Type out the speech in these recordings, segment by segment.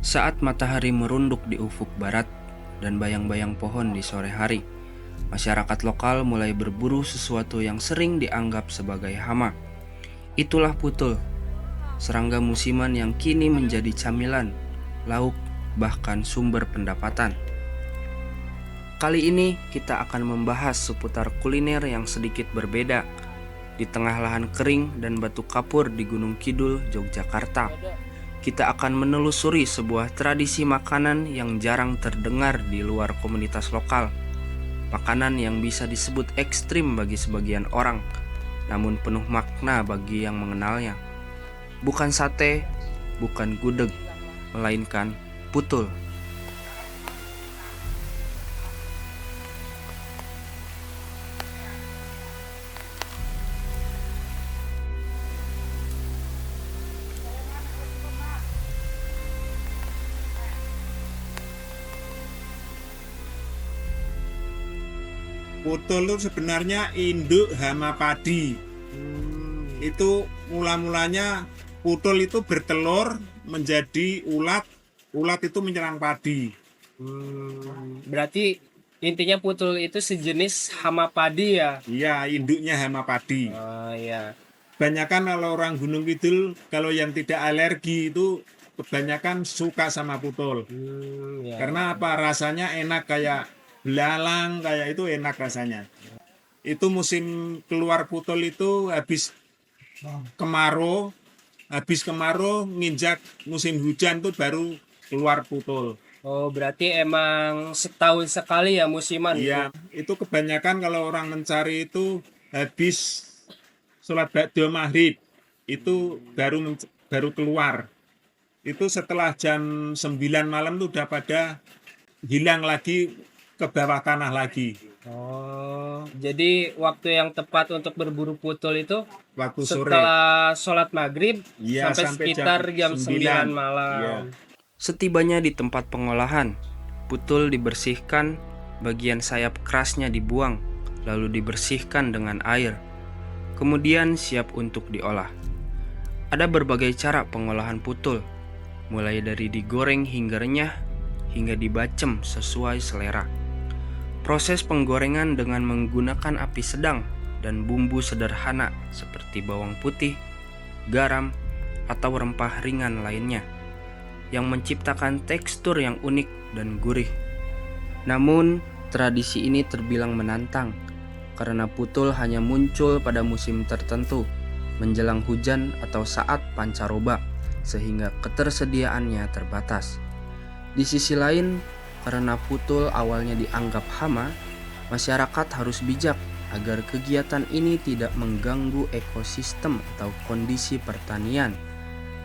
Saat matahari merunduk di ufuk barat dan bayang-bayang pohon di sore hari, masyarakat lokal mulai berburu sesuatu yang sering dianggap sebagai hama. Itulah putul, serangga musiman yang kini menjadi camilan, lauk, bahkan sumber pendapatan. Kali ini kita akan membahas seputar kuliner yang sedikit berbeda di tengah lahan kering dan batu kapur di Gunung Kidul, Yogyakarta. Kita akan menelusuri sebuah tradisi makanan yang jarang terdengar di luar komunitas lokal. Makanan yang bisa disebut ekstrim bagi sebagian orang, namun penuh makna bagi yang mengenalnya. Bukan sate, bukan gudeg, melainkan putul. Putul itu sebenarnya induk hama padi. Itu mula-mulanya putul itu bertelur menjadi ulat. Ulat itu menyerang padi. Berarti intinya putul itu sejenis hama padi ya? Iya, induknya hama padi. Oh iya. Kebanyakan kalau orang Gunung Kidul, kalau yang tidak alergi itu kebanyakan suka sama putul. Ya. Karena apa? Rasanya enak kayak belalang, kayak itu enak rasanya. Itu musim keluar putul itu habis kemarau, nginjak musim hujan tuh baru keluar putul. Oh berarti emang setahun sekali ya musiman? Iya, itu kebanyakan kalau orang mencari itu habis sholat ba'da maghrib itu baru keluar. Itu setelah jam 9 malam tuh udah pada hilang lagi ke bawah tanah lagi. Oh, jadi waktu yang tepat untuk berburu putul itu Waktu sore. setelah sholat maghrib Iya, sampai sekitar jam 9 9 malam. Iya. Setibanya di tempat pengolahan, putul dibersihkan, bagian sayap kerasnya dibuang, lalu dibersihkan dengan air. Kemudian siap untuk diolah. Ada berbagai cara pengolahan putul, mulai dari digoreng hingga renyah, hingga dibacem sesuai selera. Proses penggorengan dengan menggunakan api sedang dan bumbu sederhana seperti bawang putih, garam, atau rempah ringan lainnya, yang menciptakan tekstur yang unik dan gurih. Namun, tradisi ini terbilang menantang karena putul hanya muncul pada musim tertentu, menjelang hujan atau saat pancaroba, sehingga ketersediaannya terbatas. Di sisi lain, karena putul awalnya dianggap hama, masyarakat harus bijak agar kegiatan ini tidak mengganggu ekosistem atau kondisi pertanian.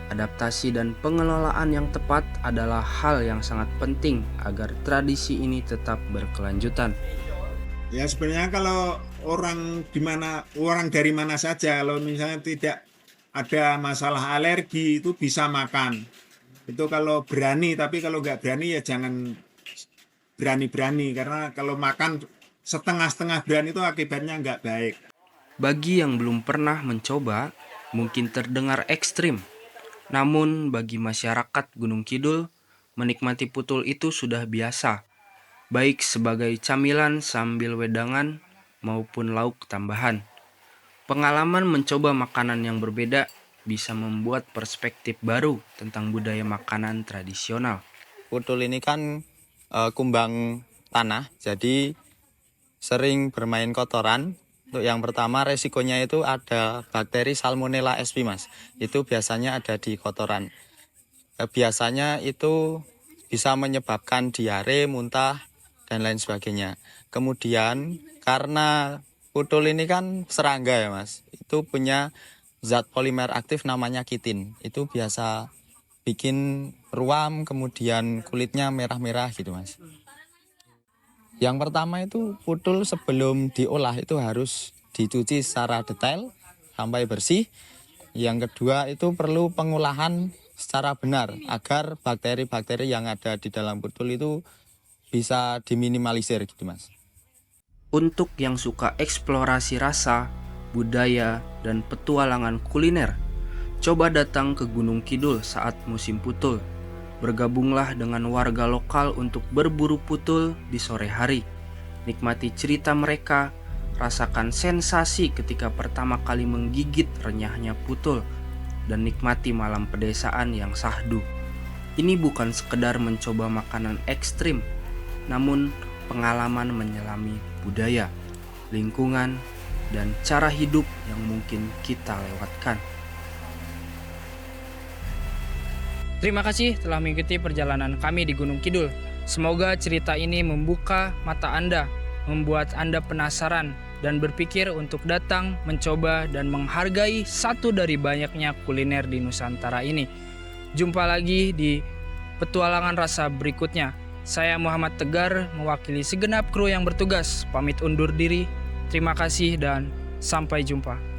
Adaptasi dan pengelolaan yang tepat adalah hal yang sangat penting agar tradisi ini tetap berkelanjutan. Ya sebenarnya kalau orang dari mana saja, kalau misalnya tidak ada masalah alergi itu bisa makan. Itu kalau berani, tapi kalau nggak berani ya jangan berani-berani, karena kalau makan setengah-setengah berani itu akibatnya nggak baik. Bagi yang belum pernah mencoba, mungkin terdengar ekstrim. Namun bagi masyarakat Gunung Kidul, menikmati putul itu sudah biasa, baik sebagai camilan sambil wedangan maupun lauk tambahan. Pengalaman mencoba makanan yang berbeda bisa membuat perspektif baru tentang budaya makanan tradisional. Putul ini kan kumbang tanah, jadi sering bermain kotoran. Untuk yang pertama resikonya itu ada bakteri Salmonella sp, Mas. Itu biasanya ada di kotoran. Biasanya itu bisa menyebabkan diare, muntah, dan lain sebagainya. Kemudian karena putul ini kan serangga ya, Mas. Itu punya zat polimer aktif namanya kitin. Itu biasa bikin ruam, kemudian kulitnya merah-merah gitu, Mas. Yang pertama itu putul sebelum diolah itu harus dicuci secara detail sampai bersih. Yang kedua itu perlu pengolahan secara benar agar bakteri-bakteri yang ada di dalam putul itu bisa diminimalisir gitu, Mas. Untuk yang suka eksplorasi rasa, budaya, dan petualangan kuliner, coba datang ke Gunung Kidul saat musim putul. Bergabunglah dengan warga lokal untuk berburu putul di sore hari. Nikmati cerita mereka, rasakan sensasi ketika pertama kali menggigit renyahnya putul, dan nikmati malam pedesaan yang syahdu. Ini bukan sekedar mencoba makanan ekstrim, namun pengalaman menyelami budaya, lingkungan, dan cara hidup yang mungkin kita lewatkan. Terima kasih telah mengikuti perjalanan kami di Gunung Kidul. Semoga cerita ini membuka mata Anda, membuat Anda penasaran dan berpikir untuk datang, mencoba, dan menghargai satu dari banyaknya kuliner di Nusantara ini. Jumpa lagi di petualangan rasa berikutnya. Saya Muhammad Tegar, mewakili segenap kru yang bertugas, pamit undur diri. Terima kasih dan sampai jumpa.